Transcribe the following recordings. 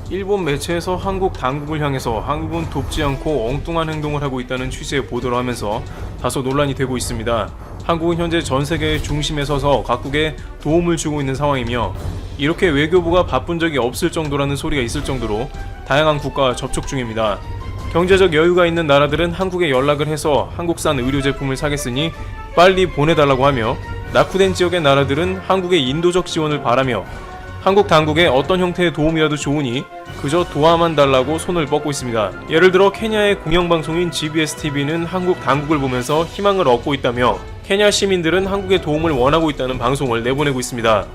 일본 매체에서 한국 당국을 향해서 한국은 돕지 않고 엉뚱한 행동을 하고 있다는 취지의 보도를 하면서 다소 논란이 되고 있습니다. 한국은 현재 전 세계의 중심에 서서 각국에 도움을 주고 있는 상황이며 이렇게 외교부가 바쁜 적이 없을 정도라는 소리가 있을 정도로 다양한 국가와 접촉 중입니다. 경제적 여유가 있는 나라들은 한국에 연락을 해서 한국산 의료 제품을 사겠으니 빨리 보내달라고 하며 낙후된 지역의 나라들은 한국의 인도적 지원을 바라며 한국 당국에 어떤 형태의 도움이라도 좋으니 그저 도와만 달라고 손을 뻗고 있습니다. 예를 들어 케냐의 공영방송인 GBS-TV는 한국 당국을 보면서 희망을 얻고 있다며 케냐 시민들은 한국의 도움을 원하고 있다는 방송을 내보내고 있습니다.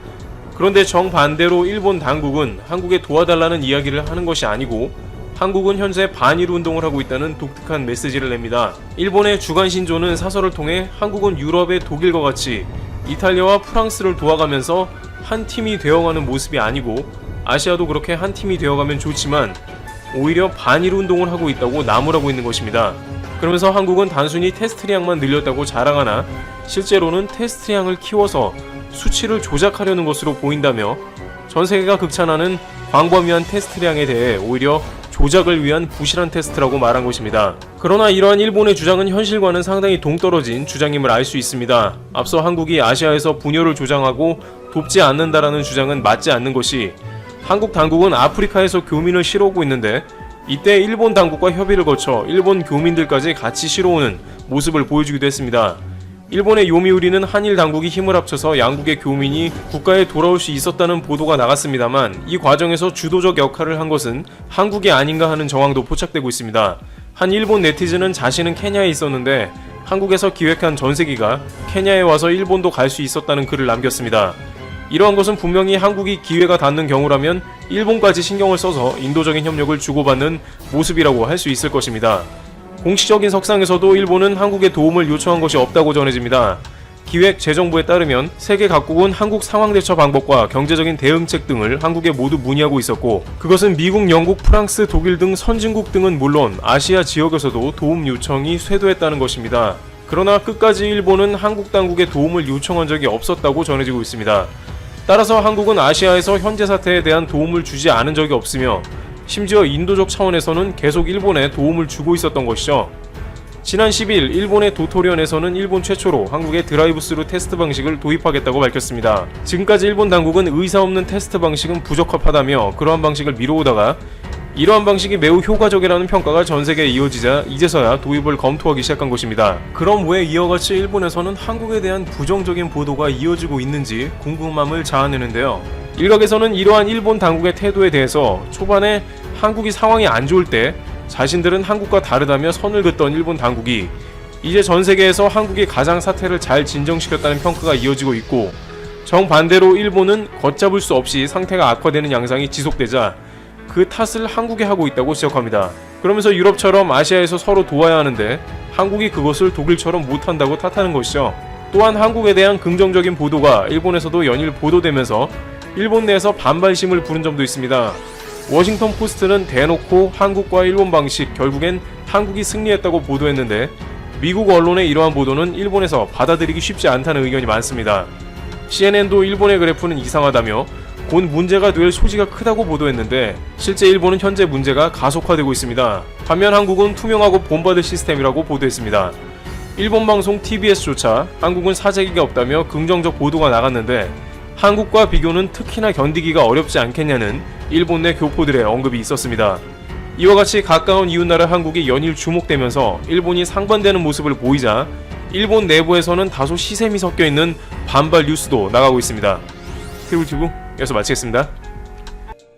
그런데 정반대로 일본 당국은 한국에 도와달라는 이야기를 하는 것이 아니고 한국은 현재 반일 운동을 하고 있다는 독특한 메시지를 냅니다. 일본의 주간 신조는 사설을 통해 한국은 유럽의 독일과 같이 이탈리아와 프랑스를 도와가면서 한 팀이 되어가는 모습이 아니고 아시아도 그렇게 한 팀이 되어가면 좋지만 오히려 반일 운동을 하고 있다고 나무라고 있는 것입니다. 그러면서 한국은 단순히 테스트량만 늘렸다고 자랑하나 실제로는 테스트량을 키워서 수치를 조작하려는 것으로 보인다며 전 세계가 극찬하는 광범위한 테스트량에 대해 오히려 조작을 위한 부실한 테스트라고 말한 것입니다. 그러나 이러한 일본의 주장은 현실과는 상당히 동떨어진 주장임을 알 수 있습니다. 앞서 한국이 아시아에서 분열을 조장하고 돕지 않는다라는 주장은 맞지 않는 것이 한국 당국은 아프리카에서 교민을 실어오고 있는데 이때 일본 당국과 협의를 거쳐 일본 교민들까지 같이 실어오는 모습을 보여주기도 했습니다. 일본의 요미우리는 한일 당국이 힘을 합쳐서 양국의 교민이 국가에 돌아올 수 있었다는 보도가 나갔습니다만 이 과정에서 주도적 역할을 한 것은 한국이 아닌가 하는 정황도 포착되고 있습니다. 한 일본 네티즌은 자신은 케냐에 있었는데 한국에서 기획한 전세기가 케냐에 와서 일본도 갈 수 있었다는 글을 남겼습니다. 이러한 것은 분명히 한국이 기회가 닿는 경우라면 일본까지 신경을 써서 인도적인 협력을 주고받는 모습이라고 할 수 있을 것입니다. 공식적인 석상에서도 일본은 한국의 도움을 요청한 것이 없다고 전해집니다. 기획재정부에 따르면 세계 각국은 한국 상황대처 방법과 경제적인 대응책 등을 한국에 모두 문의하고 있었고 그것은 미국, 영국, 프랑스, 독일 등 선진국 등은 물론 아시아 지역에서도 도움 요청이 쇄도했다는 것입니다. 그러나 끝까지 일본은 한국 당국에 도움을 요청한 적이 없었다고 전해지고 있습니다. 따라서 한국은 아시아에서 현재 사태에 대한 도움을 주지 않은 적이 없으며 심지어 인도적 차원에서는 계속 일본에 도움을 주고 있었던 것이죠. 지난 10일 일본의 도토리현에서는 일본 최초로 한국의 드라이브스루 테스트 방식을 도입하겠다고 밝혔습니다. 지금까지 일본 당국은 의사 없는 테스트 방식은 부적합하다며 그러한 방식을 미뤄오다가 이러한 방식이 매우 효과적이라는 평가가 전 세계에 이어지자 이제서야 도입을 검토하기 시작한 것입니다. 그럼 왜 이와 같이 일본에서는 한국에 대한 부정적인 보도가 이어지고 있는지 궁금함을 자아내는데요. 일각에서는 이러한 일본 당국의 태도에 대해서 초반에 한국이 상황이 안 좋을 때 자신들은 한국과 다르다며 선을 긋던 일본 당국이 이제 전 세계에서 한국이 가장 사태를 잘 진정시켰다는 평가가 이어지고 있고 정반대로 일본은 걷잡을 수 없이 상태가 악화되는 양상이 지속되자 그 탓을 한국에 하고 있다고 지적합니다. 그러면서 유럽처럼 아시아에서 서로 도와야 하는데 한국이 그것을 독일처럼 못한다고 탓하는 것이죠. 또한 한국에 대한 긍정적인 보도가 일본에서도 연일 보도되면서 일본 내에서 반발심을 부른 점도 있습니다. 워싱턴 포스트는 대놓고 한국과 일본 방식 결국엔 한국이 승리했다고 보도했는데 미국 언론의 이러한 보도는 일본에서 받아들이기 쉽지 않다는 의견이 많습니다. CNN도 일본의 그래프는 이상하다며 곧 문제가 될 소지가 크다고 보도했는데 실제 일본은 현재 문제가 가속화되고 있습니다. 반면 한국은 투명하고 본받을 시스템이라고 보도했습니다. 일본 방송 TBS조차 한국은 사재기가 없다며 긍정적 보도가 나갔는데 한국과 비교는 특히나 견디기가 어렵지 않겠냐는 일본 내 교포들의 언급이 있었습니다. 이와 같이 가까운 이웃나라 한국이 연일 주목되면서 일본이 상반되는 모습을 보이자 일본 내부에서는 다소 시샘이 섞여있는 반발 뉴스도 나가고 있습니다. 트리블튜브 여기서 마치겠습니다.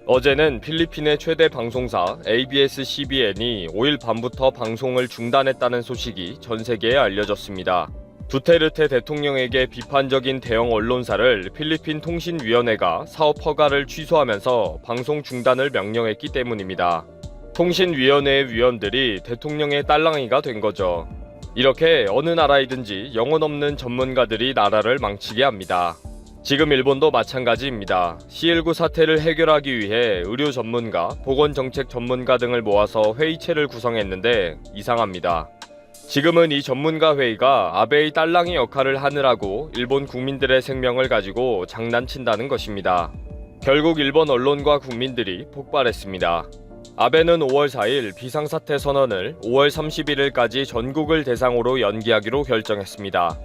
어제는 필리핀의 최대 방송사 ABS-CBN이 5일 밤부터 방송을 중단했다는 소식이 전 세계에 알려졌습니다. 두테르테 대통령에게 비판적인 대형 언론사를 필리핀 통신위원회가 사업 허가를 취소하면서 방송 중단을 명령했기 때문입니다. 통신위원회의 위원들이 대통령의 딸랑이가 된 거죠. 이렇게 어느 나라이든지 영혼 없는 전문가들이 나라를 망치게 합니다. 지금 일본도 마찬가지입니다. C19 사태를 해결하기 위해 의료 전문가, 보건정책 전문가 등을 모아서 회의체를 구성했는데 이상합니다. 지금은 이 전문가 회의가 아베의 딸랑이 역할을 하느라고 일본 국민들의 생명을 가지고 장난친다는 것입니다. 결국 일본 언론과 국민들이 폭발했습니다. 아베는 5월 4일 비상사태 선언을 5월 31일까지 전국을 대상으로 연기하기로 결정했습니다.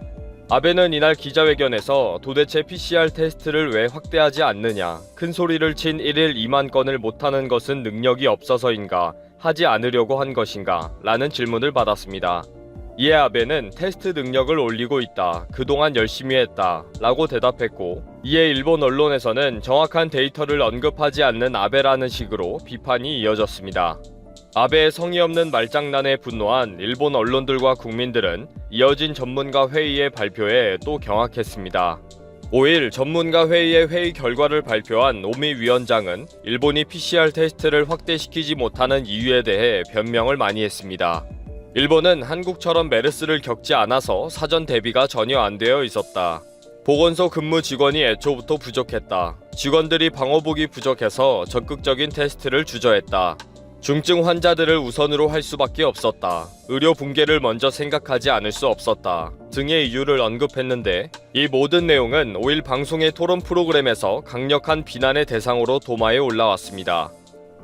아베는 이날 기자회견에서 도대체 PCR 테스트를 왜 확대하지 않느냐, 큰 소리를 친 1일 2만 건을 못하는 것은 능력이 없어서인가, 하지 않으려고 한 것인가 라는 질문을 받았습니다. 이에 아베는 테스트 능력을 올리고 있다, 그동안 열심히 했다 라고 대답했고, 이에 일본 언론에서는 정확한 데이터를 언급하지 않는 아베라는 식으로 비판이 이어졌습니다. 아베의 성의 없는 말장난에 분노한 일본 언론들과 국민들은 이어진 전문가 회의의 발표에 또 경악했습니다. 5일 전문가 회의의 회의 결과를 발표한 오미 위원장은 일본이 PCR 테스트를 확대시키지 못하는 이유에 대해 변명을 많이 했습니다. 일본은 한국처럼 메르스를 겪지 않아서 사전 대비가 전혀 안 되어 있었다. 보건소 근무 직원이 애초부터 부족했다. 직원들이 방호복이 부족해서 적극적인 테스트를 주저했다. 중증 환자들을 우선으로 할 수밖에 없었다. 의료 붕괴를 먼저 생각하지 않을 수 없었다. 등의 이유를 언급했는데, 이 모든 내용은 5일 방송의 토론 프로그램에서 강력한 비난의 대상으로 도마에 올라왔습니다.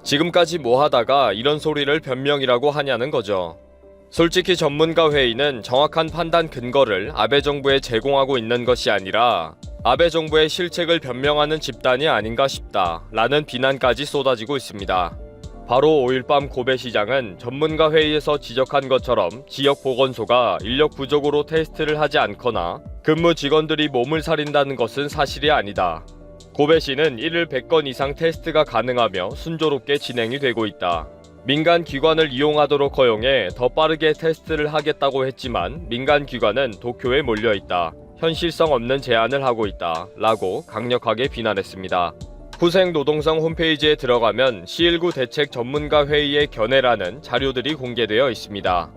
지금까지 뭐 하다가 이런 소리를 변명이라고 하냐는 거죠. 솔직히 전문가 회의는 정확한 판단 근거를 아베 정부에 제공하고 있는 것이 아니라 아베 정부의 실책을 변명하는 집단이 아닌가 싶다 라는 비난까지 쏟아지고 있습니다. 바로 5일 밤 고베 시장은 전문가 회의에서 지적한 것처럼 지역 보건소가 인력 부족으로 테스트를 하지 않거나 근무 직원들이 몸을 사린다는 것은 사실이 아니다. 고베시는 1일 100건 이상 테스트가 가능하며 순조롭게 진행이 되고 있다. 민간 기관을 이용하도록 허용해 더 빠르게 테스트를 하겠다고 했지만 민간 기관은 도쿄에 몰려있다. 현실성 없는 제안을 하고 있다. 라고 강력하게 비난했습니다. 후생노동성 홈페이지에 들어가면 C19 대책 전문가 회의의 견해라는 자료들이 공개되어 있습니다.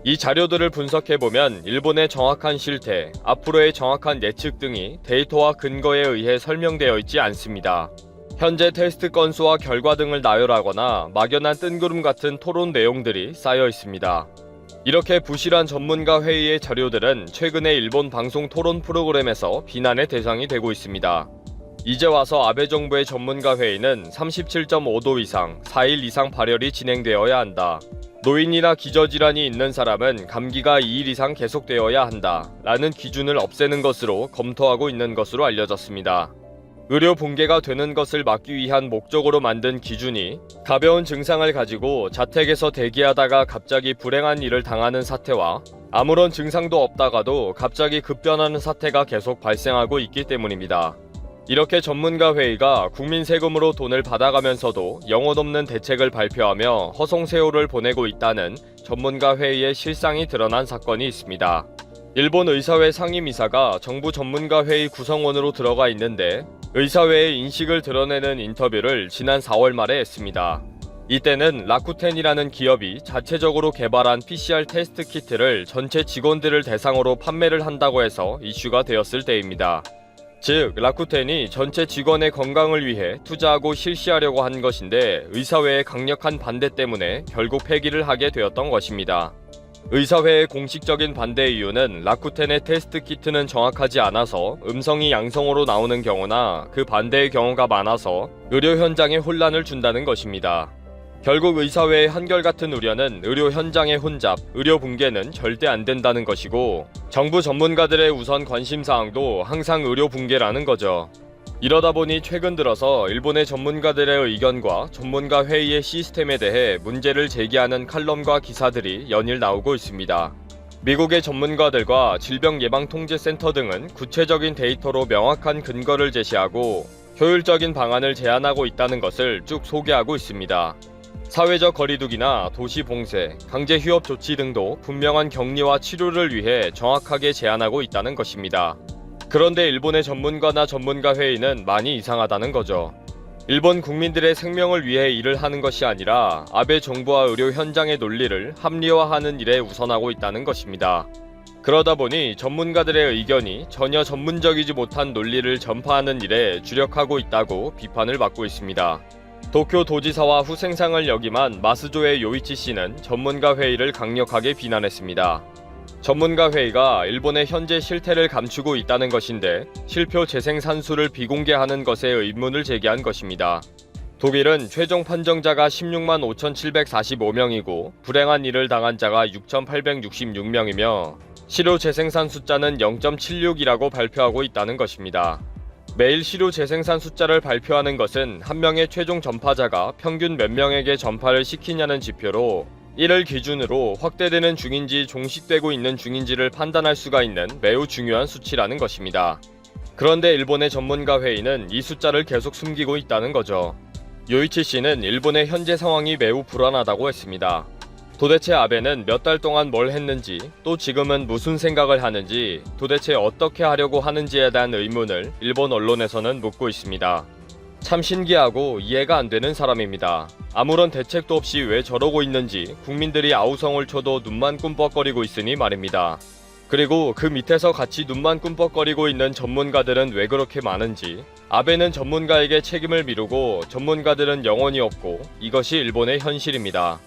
이 자료들을 분석해보면 일본의 정확한 실태, 앞으로의 정확한 예측 등이 데이터와 근거에 의해 설명되어 있지 않습니다. 현재 테스트 건수와 결과 등을 나열하거나 막연한 뜬구름 같은 토론 내용들이 쌓여 있습니다. 이렇게 부실한 전문가 회의의 자료들은 최근에 일본 방송 토론 프로그램에서 비난의 대상이 되고 있습니다. 이제 와서 아베 정부의 전문가 회의는 37.5도 이상, 4일 이상 발열이 진행되어야 한다. 노인이나 기저질환이 있는 사람은 감기가 2일 이상 계속되어야 한다. 라는 기준을 없애는 것으로 검토하고 있는 것으로 알려졌습니다. 의료 붕괴가 되는 것을 막기 위한 목적으로 만든 기준이 가벼운 증상을 가지고 자택에서 대기하다가 갑자기 불행한 일을 당하는 사태와 아무런 증상도 없다가도 갑자기 급변하는 사태가 계속 발생하고 있기 때문입니다. 이렇게 전문가 회의가 국민 세금으로 돈을 받아가면서도 영혼 없는 대책을 발표하며 허송세월을 보내고 있다는 전문가 회의의 실상이 드러난 사건이 있습니다. 일본 의사회 상임이사가 정부 전문가 회의 구성원으로 들어가 있는데 의사회의 인식을 드러내는 인터뷰를 지난 4월 말에 했습니다. 이때는 라쿠텐이라는 기업이 자체적으로 개발한 PCR 테스트 키트를 전체 직원들을 대상으로 판매를 한다고 해서 이슈가 되었을 때입니다. 즉, 라쿠텐이 전체 직원의 건강을 위해 투자하고 실시하려고 한 것인데 의사회의 강력한 반대 때문에 결국 폐기를 하게 되었던 것입니다. 의사회의 공식적인 반대 이유는 라쿠텐의 테스트 키트는 정확하지 않아서 음성이 양성으로 나오는 경우나 그 반대의 경우가 많아서 의료 현장에 혼란을 준다는 것입니다. 결국 의사회의 한결같은 우려는 의료 현장의 혼잡, 의료 붕괴는 절대 안 된다는 것이고 정부 전문가들의 우선 관심사항도 항상 의료 붕괴라는 거죠. 이러다 보니 최근 들어서 일본의 전문가들의 의견과 전문가 회의의 시스템에 대해 문제를 제기하는 칼럼과 기사들이 연일 나오고 있습니다. 미국의 전문가들과 질병예방통제센터 등은 구체적인 데이터로 명확한 근거를 제시하고 효율적인 방안을 제안하고 있다는 것을 쭉 소개하고 있습니다. 사회적 거리두기나 도시 봉쇄, 강제 휴업 조치 등도 분명한 격리와 치료를 위해 정확하게 제안하고 있다는 것입니다. 그런데 일본의 전문가나 전문가 회의는 많이 이상하다는 거죠. 일본 국민들의 생명을 위해 일을 하는 것이 아니라 아베 정부와 의료 현장의 논리를 합리화하는 일에 우선하고 있다는 것입니다. 그러다 보니 전문가들의 의견이 전혀 전문적이지 못한 논리를 전파하는 일에 주력하고 있다고 비판을 받고 있습니다. 도쿄 도지사와 후생상을 역임한 마스조의 요이치 씨는 전문가 회의를 강력하게 비난했습니다. 전문가 회의가 일본의 현재 실태를 감추고 있다는 것인데 실표 재생 산수를 비공개하는 것에 의문을 제기한 것입니다. 독일은 최종 판정자가 16만 5,745명이고 불행한 일을 당한 자가 6,866명이며 실효 재생산 숫자는 0.76이라고 발표하고 있다는 것입니다. 매일 실효 재생산 숫자를 발표하는 것은 한 명의 최종 전파자가 평균 몇 명에게 전파를 시키냐는 지표로 이를 기준으로 확대되는 중인지 종식되고 있는 중인지를 판단할 수가 있는 매우 중요한 수치라는 것입니다. 그런데 일본의 전문가 회의는 이 숫자를 계속 숨기고 있다는 거죠. 요이치 씨는 일본의 현재 상황이 매우 불안하다고 했습니다. 도대체 아베는 몇 달 동안 뭘 했는지, 또 지금은 무슨 생각을 하는지, 도대체 어떻게 하려고 하는지에 대한 의문을 일본 언론에서는 묻고 있습니다. 참 신기하고 이해가 안 되는 사람입니다. 아무런 대책도 없이 왜 저러고 있는지 국민들이 아우성을 쳐도 눈만 꿈뻑거리고 있으니 말입니다. 그리고 그 밑에서 같이 눈만 꿈뻑거리고 있는 전문가들은 왜 그렇게 많은지, 아베는 전문가에게 책임을 미루고 전문가들은 영혼이 없고, 이것이 일본의 현실입니다.